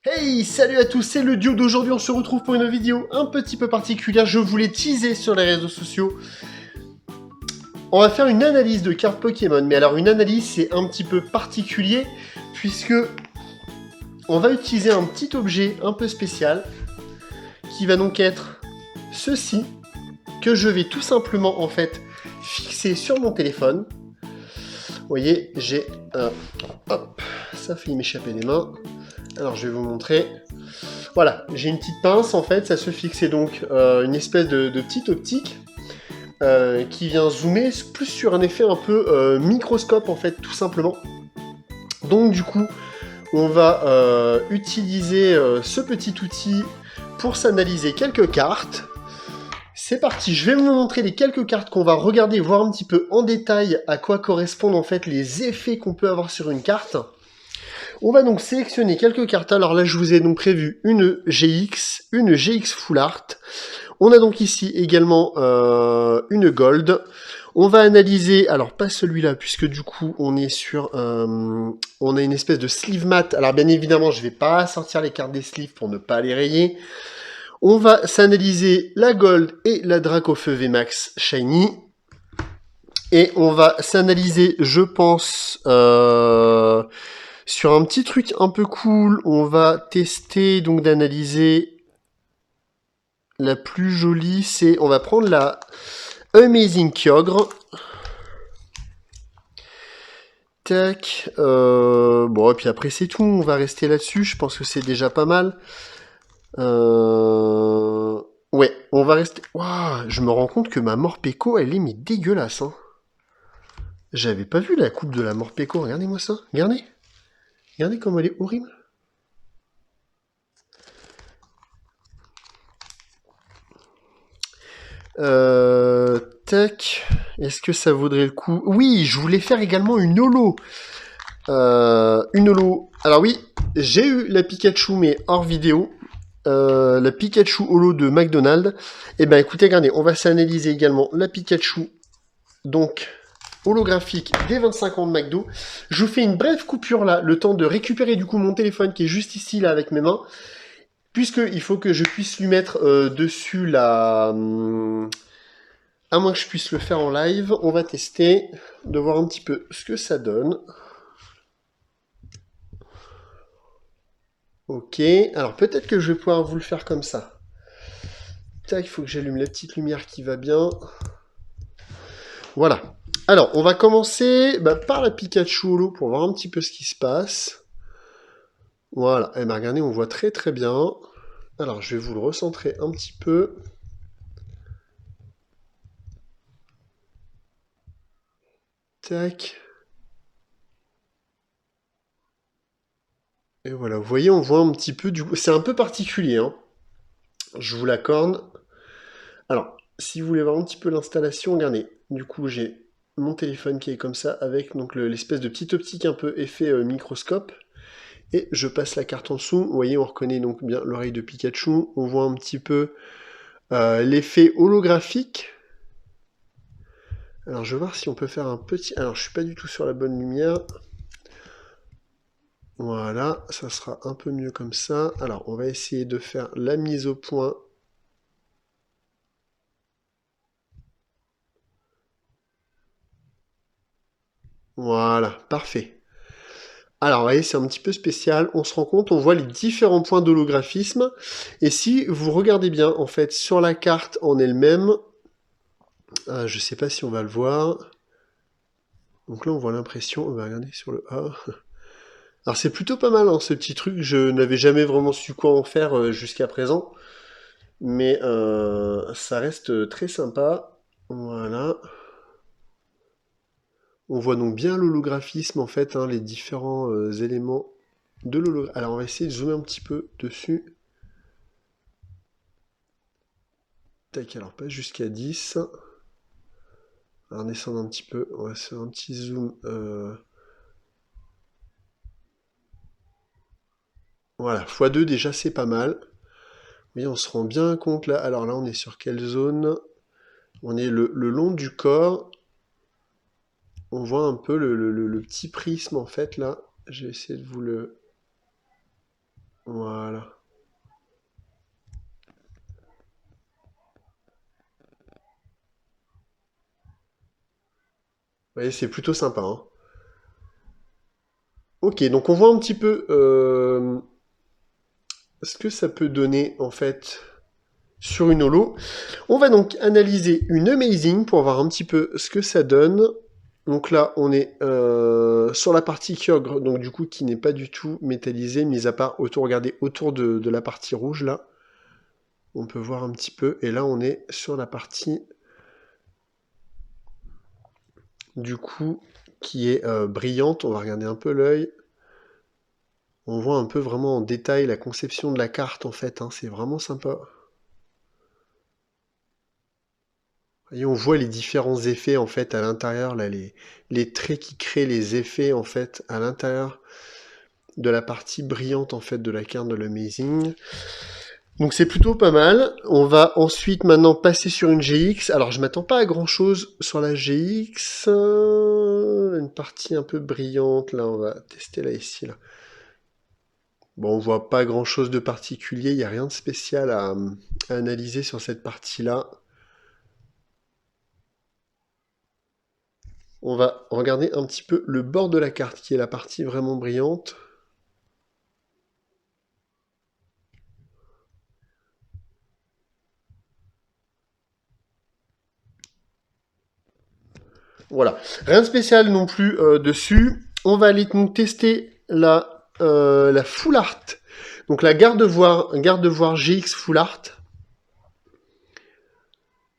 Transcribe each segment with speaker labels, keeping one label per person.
Speaker 1: Hey, salut à tous, c'est le duo d'aujourd'hui, on se retrouve pour une vidéo un petit peu particulière, je voulais teaser sur les réseaux sociaux. On va faire une analyse de cartes Pokémon, mais alors une analyse c'est un petit peu particulier, puisque on va utiliser un petit objet un peu spécial, qui va donc être ceci, que je vais tout simplement en fait fixer sur mon téléphone. Vous voyez, j'ai un... Hop, ça a failli m'échapper des mains. Alors je vais vous montrer. Voilà, j'ai une petite pince en fait, ça se fixe, et donc une espèce de petite optique qui vient zoomer plus sur un effet un peu microscope en fait, tout simplement. Donc du coup, on va utiliser ce petit outil pour s'analyser quelques cartes. C'est parti, je vais vous montrer les quelques cartes qu'on va regarder, voir un petit peu en détail à quoi correspondent en fait les effets qu'on peut avoir sur une carte. On va donc sélectionner quelques cartes. Alors là, je vous ai donc prévu une GX Full Art. On a donc ici également une Gold. On va analyser, alors pas celui-là, puisque du coup, on est sur... on a une espèce de sleeve mat. Alors bien évidemment, je ne vais pas sortir les cartes des sleeves pour ne pas les rayer. On va s'analyser la Gold et la Dracofeu VMAX Shiny. Et on va s'analyser, je pense... sur un petit truc un peu cool, on va tester donc d'analyser la plus jolie, c'est on va prendre la Amazing Kyogre. Tac. Bon, et puis après c'est tout, on va rester là-dessus, je pense que c'est déjà pas mal. Ouais, on va rester... Waouh, je me rends compte que ma Morpeko, elle est mais dégueulasse. Hein. J'avais pas vu la coupe de la Morpeko, regardez-moi ça, regardez. Regardez comme elle est horrible. Tac. Est-ce que ça vaudrait le coup? Oui, je voulais faire également une holo. Une holo. Alors oui, j'ai eu la Pikachu, mais hors vidéo. La Pikachu holo de McDonald's. Et ben écoutez, regardez, on va s'analyser également la Pikachu, donc holographique des 25 ans de McDo. Je vous fais une brève coupure là, le temps de récupérer du coup mon téléphone qui est juste ici là avec mes mains. Puisqu'il faut que je puisse lui mettre dessus la... à moins que je puisse le faire en live, on va tester, de voir un petit peu ce que ça donne. Ok, alors peut-être que je vais pouvoir vous le faire comme ça. Tac, il faut que j'allume la petite lumière qui va bien. Voilà. Alors, on va commencer par la Pikachu Holo pour voir un petit peu ce qui se passe. Voilà, et bien regardez, on voit très très bien. Alors, je vais vous le recentrer un petit peu. Tac. Et voilà, vous voyez, on voit un petit peu du coup. C'est un peu particulier, hein. Je vous l'accorde. Alors, si vous voulez voir un petit peu l'installation, regardez. Du coup, j'ai mon téléphone qui est comme ça, avec donc l'espèce de petite optique un peu effet microscope. Et je passe la carte en dessous. Vous voyez, on reconnaît donc bien l'oreille de Pikachu. On voit un petit peu l'effet holographique. Alors, je vais voir si on peut faire un petit... Alors, je suis pas du tout sur la bonne lumière. Voilà, ça sera un peu mieux comme ça. Alors, on va essayer de faire la mise au point. Voilà, parfait. Alors, vous voyez, c'est un petit peu spécial. On se rend compte, on voit les différents points d'holographisme. Et si vous regardez bien, en fait, sur la carte en elle-même, je sais pas si on va le voir. Donc là, on voit l'impression. On va regarder sur le A. Alors, c'est plutôt pas mal, hein, ce petit truc. Je n'avais jamais vraiment su quoi en faire jusqu'à présent. Mais ça reste très sympa. Voilà. On voit donc bien l'holographisme, en fait, hein, les différents éléments de l'holographie. Alors, on va essayer de zoomer un petit peu dessus. Tac, alors pas jusqu'à 10. Alors, descendre un petit peu. On va faire un petit zoom. Voilà, x2 déjà, c'est pas mal. Mais on se rend bien compte là. Alors là, on est sur quelle zone? On est le long du corps. On voit un peu le petit prisme, en fait, là. Je vais essayer de vous le... Voilà. Vous voyez, c'est plutôt sympa, hein. Ok, donc on voit un petit peu ce que ça peut donner en fait sur une holo. On va donc analyser une Amazing pour voir un petit peu ce que ça donne. Donc là, on est sur la partie Kyogre, donc du coup qui n'est pas du tout métallisée, mis à part autour, regardez, autour de la partie rouge là. On peut voir un petit peu, et là on est sur la partie du coup qui est brillante. On va regarder un peu l'œil. On voit un peu vraiment en détail la conception de la carte en fait, hein. C'est vraiment sympa. Et on voit les différents effets en fait à l'intérieur, là, les traits qui créent les effets en fait à l'intérieur de la partie brillante en fait de la carte de l'Amazing. Donc c'est plutôt pas mal. On va ensuite maintenant passer sur une GX. Alors je m'attends pas à grand chose sur la GX. Une partie un peu brillante, là on va tester là ici. Là. Bon, on voit pas grand chose de particulier, il n'y a rien de spécial à analyser sur cette partie-là. On va regarder un petit peu le bord de la carte, qui est la partie vraiment brillante. Voilà. Rien de spécial non plus dessus. On va aller donc tester la Full Art. Donc la garde-voir GX Full Art.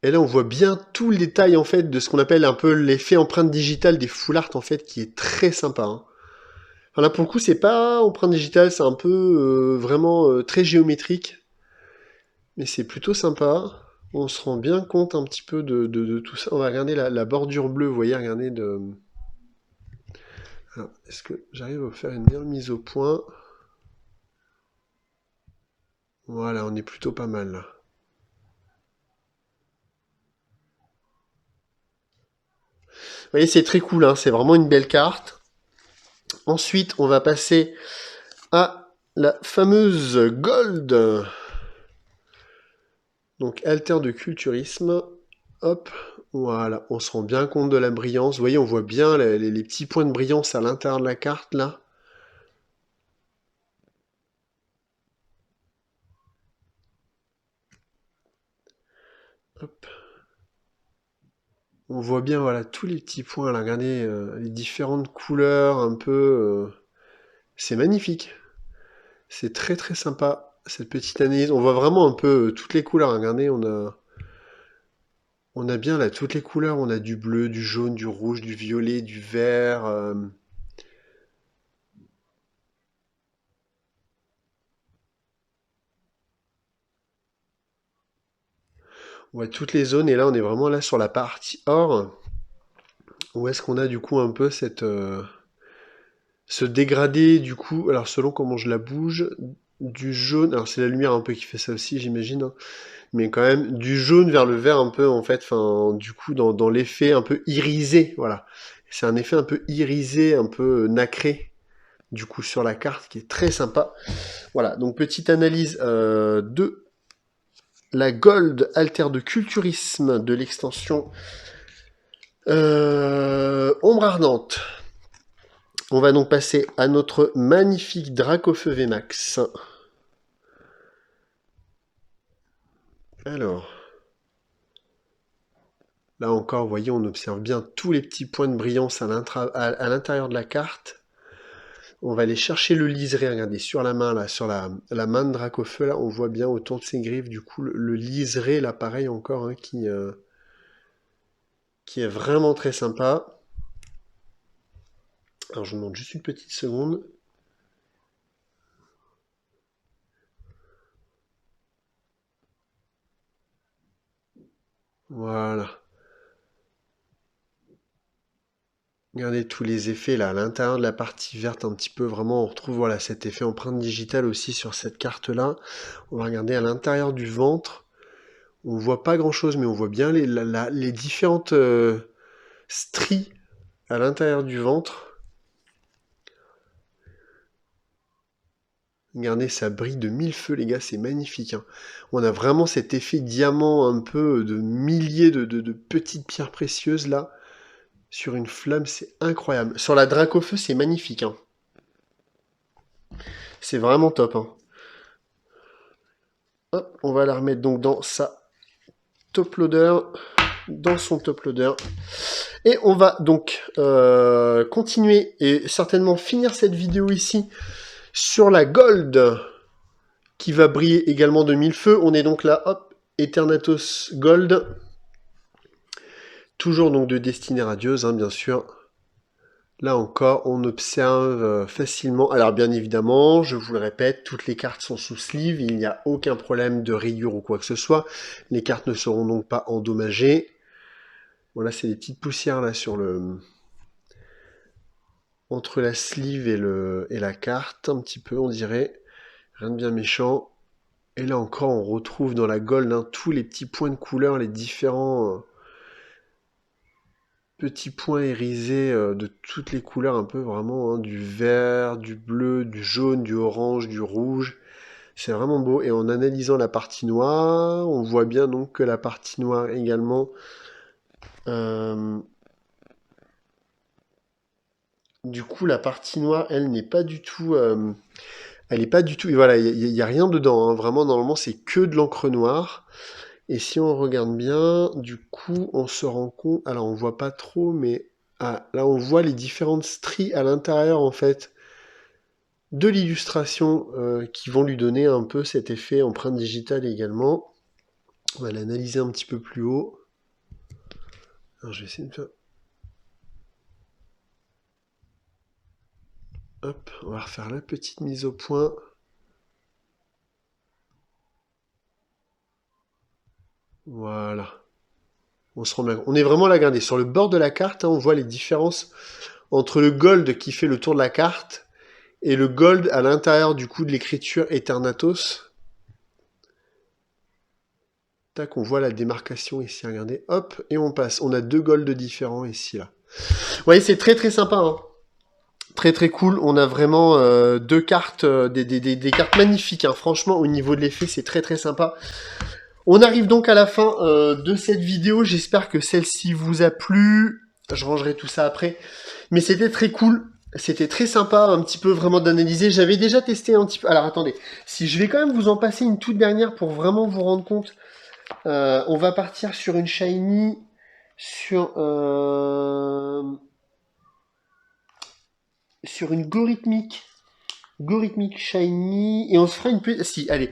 Speaker 1: Et là, on voit bien tout le détail en fait de ce qu'on appelle un peu l'effet empreinte digitale des Full Art en fait, qui est très sympa. Hein. Enfin, là, pour le coup, c'est pas empreinte digitale, c'est un peu vraiment très géométrique. Mais c'est plutôt sympa. On se rend bien compte un petit peu de tout ça. On va regarder la bordure bleue, vous voyez, regardez de... Alors, est-ce que j'arrive à faire une meilleure mise au point? Voilà, on est plutôt pas mal là. Vous voyez, c'est très cool, hein, c'est vraiment une belle carte. Ensuite, on va passer à la fameuse Gold. Donc, alter de culturisme. Hop, voilà, on se rend bien compte de la brillance. Vous voyez, on voit bien les petits points de brillance à l'intérieur de la carte là. Hop. On voit bien voilà tous les petits points là, regardez les différentes couleurs un peu. C'est magnifique. C'est très très sympa cette petite analyse. On voit vraiment un peu toutes les couleurs. Regardez, on a bien là toutes les couleurs. On a du bleu, du jaune, du rouge, du violet, du vert. On voit toutes les zones et là on est vraiment là sur la partie or. Où est-ce qu'on a du coup un peu cette ce dégradé du coup. Alors selon comment je la bouge, du jaune. Alors c'est la lumière un peu qui fait ça aussi, j'imagine. Hein. Mais quand même du jaune vers le vert un peu en fait, enfin du coup dans l'effet un peu irisé, voilà. C'est un effet un peu irisé, un peu nacré du coup sur la carte qui est très sympa. Voilà, donc petite analyse de la Gold Alter de culturisme de l'extension Ombre Ardente. On va donc passer à notre magnifique Dracofeu VMAX. Alors, là encore, vous voyez, on observe bien tous les petits points de brillance à l'intérieur de la carte. On va aller chercher le liseré, regardez, sur la main, là, sur la main de Dracofeu, là, on voit bien autour de ses griffes, du coup, le liseré, là, pareil encore, hein, qui est vraiment très sympa. Alors, je vous demande juste une petite seconde. Voilà. Regardez tous les effets là à l'intérieur de la partie verte un petit peu vraiment on retrouve voilà cet effet empreinte digitale aussi sur cette carte là. On va regarder à l'intérieur du ventre. On voit pas grand chose mais on voit bien les différentes stries à l'intérieur du ventre. Regardez, ça brille de mille feux, les gars, c'est magnifique. Hein. On a vraiment cet effet diamant un peu de milliers de petites pierres précieuses, là. Sur une flamme, c'est incroyable. Sur la Dracofeu, c'est magnifique. Hein. C'est vraiment top. Hein. Hop, on va la remettre donc dans sa top loader. Dans son top loader. Et on va donc continuer et certainement finir cette vidéo ici sur la Gold qui va briller également de mille feux. On est donc là, hop, Eternatus Gold. Toujours donc de destinée radieuse, hein, bien sûr. Là encore, on observe facilement. Alors bien évidemment, je vous le répète, toutes les cartes sont sous sleeve. Il n'y a aucun problème de rayure ou quoi que ce soit. Les cartes ne seront donc pas endommagées. Voilà, c'est des petites poussières là sur le... entre la sleeve et la carte, un petit peu, on dirait. Rien de bien méchant. Et là encore, on retrouve dans la Gold hein, tous les petits points de couleur, les différents petits points irisés de toutes les couleurs, un peu vraiment, hein, du vert, du bleu, du jaune, du orange, du rouge. C'est vraiment beau. Et en analysant la partie noire, on voit bien donc que la partie noire également... du coup, la partie noire, elle n'est pas du tout... elle n'est pas du tout... Et voilà, il n'y a rien dedans. Hein. Vraiment, normalement, c'est que de l'encre noire. Et si on regarde bien, du coup, on se rend compte... Alors, on voit pas trop, mais... Ah, là, on voit les différentes stries à l'intérieur, en fait, de l'illustration qui vont lui donner un peu cet effet empreinte digitale également. On va l'analyser un petit peu plus haut. Alors, je vais essayer de faire... Hop, on va refaire la petite mise au point. Voilà. On se rend bien. On est vraiment là, regardez, sur le bord de la carte, hein, on voit les différences entre le gold qui fait le tour de la carte et le gold à l'intérieur du coup de l'écriture Eternatus. Tac, on voit la démarcation ici, regardez, hop, et on passe. On a deux golds différents ici, là. Vous voyez, c'est très très sympa, hein. Très très cool, on a vraiment deux cartes, des cartes magnifiques, hein. Franchement, au niveau de l'effet, c'est très très sympa. On arrive donc à la fin de cette vidéo, j'espère que celle-ci vous a plu, je rangerai tout ça après, mais c'était très cool, c'était très sympa un petit peu vraiment d'analyser, j'avais déjà testé un petit peu, alors attendez, si je vais quand même vous en passer une toute dernière pour vraiment vous rendre compte, on va partir sur une shiny, sur une Gorhythmic shiny, et on se fera une petite... Si, allez...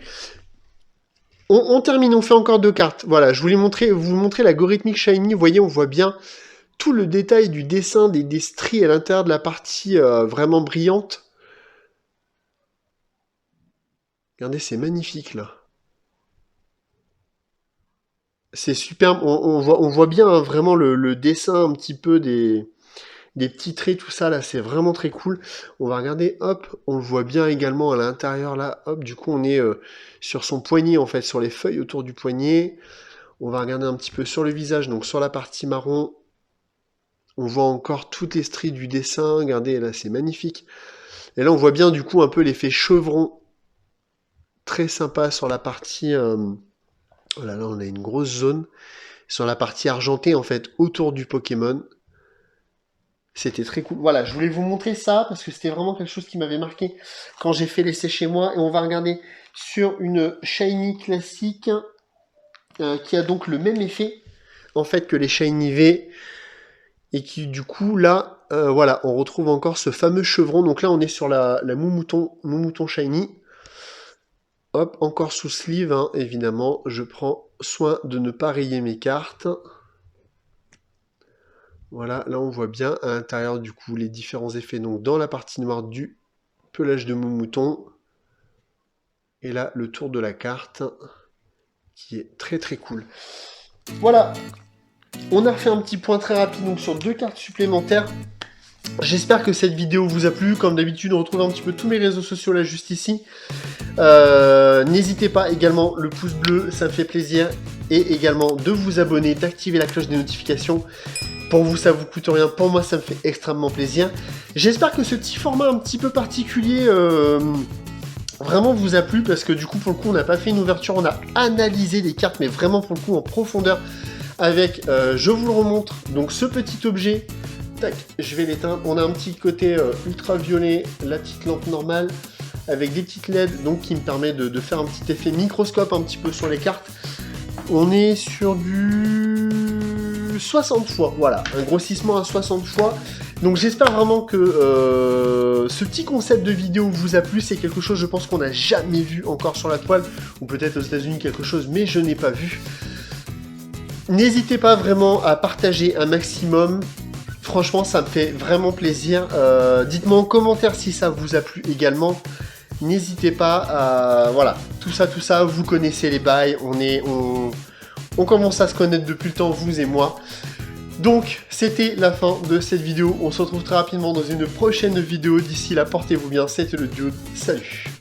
Speaker 1: On termine, on fait encore deux cartes. Voilà, je voulais vous montrer la Gorhythmic shiny. Vous voyez, on voit bien tout le détail du dessin des stries à l'intérieur de la partie vraiment brillante. Regardez, c'est magnifique, là. C'est superbe. On voit bien hein, vraiment le dessin un petit peu des petits traits, tout ça, là. C'est vraiment très cool. On va regarder, hop, on le voit bien également à l'intérieur, là. Hop, du coup, on est sur son poignet, en fait, sur les feuilles autour du poignet. On va regarder un petit peu sur le visage, donc sur la partie marron. On voit encore toutes les stries du dessin. Regardez, là, c'est magnifique. Et là, on voit bien, du coup, un peu l'effet chevron. Très sympa sur la partie... Voilà, là, on a une grosse zone. Sur la partie argentée, en fait, autour du Pokémon. C'était très cool. Voilà, je voulais vous montrer ça, parce que c'était vraiment quelque chose qui m'avait marqué quand j'ai fait l'essai chez moi. Et on va regarder sur une Shiny classique, qui a donc le même effet, en fait, que les Shiny V. Et qui, du coup, là, voilà, on retrouve encore ce fameux chevron. Donc là, on est sur la Moumouton Shiny. Hop, encore sous sleeve, hein, évidemment. Je prends soin de ne pas rayer mes cartes. Voilà, là, on voit bien à l'intérieur, du coup, les différents effets. Donc, dans la partie noire du pelage de Moumouton. Et là, le tour de la carte, qui est très, très cool. Voilà. On a refait un petit point très rapide donc sur deux cartes supplémentaires. J'espère que cette vidéo vous a plu. Comme d'habitude, on retrouve un petit peu tous mes réseaux sociaux là juste ici. N'hésitez pas également, le pouce bleu, ça me fait plaisir. Et également de vous abonner, d'activer la cloche des notifications. Pour vous, ça vous coûte rien. Pour moi, ça me fait extrêmement plaisir. J'espère que ce petit format un petit peu particulier vraiment vous a plu, parce que du coup, pour le coup, on n'a pas fait une ouverture, on a analysé les cartes, mais vraiment pour le coup en profondeur, avec, je vous le remontre, donc ce petit objet, tac, je vais l'éteindre, on a un petit côté ultraviolet, la petite lampe normale, avec des petites LED, donc qui me permet de faire un petit effet microscope un petit peu sur les cartes. On est sur du 60 fois, voilà, un grossissement à 60 fois. Donc j'espère vraiment que ce petit concept de vidéo vous a plu. C'est quelque chose, je pense, qu'on n'a jamais vu encore sur la toile, ou peut-être aux États-Unis quelque chose, mais je n'ai pas vu. N'hésitez pas vraiment à partager un maximum. Franchement, ça me fait vraiment plaisir. Dites-moi en commentaire si ça vous a plu également. N'hésitez pas à... Voilà, tout ça, vous connaissez les bails. On commence à se connaître depuis le temps, vous et moi. Donc, c'était la fin de cette vidéo. On se retrouve très rapidement dans une prochaine vidéo. D'ici là, portez-vous bien. C'était le Dude. Salut!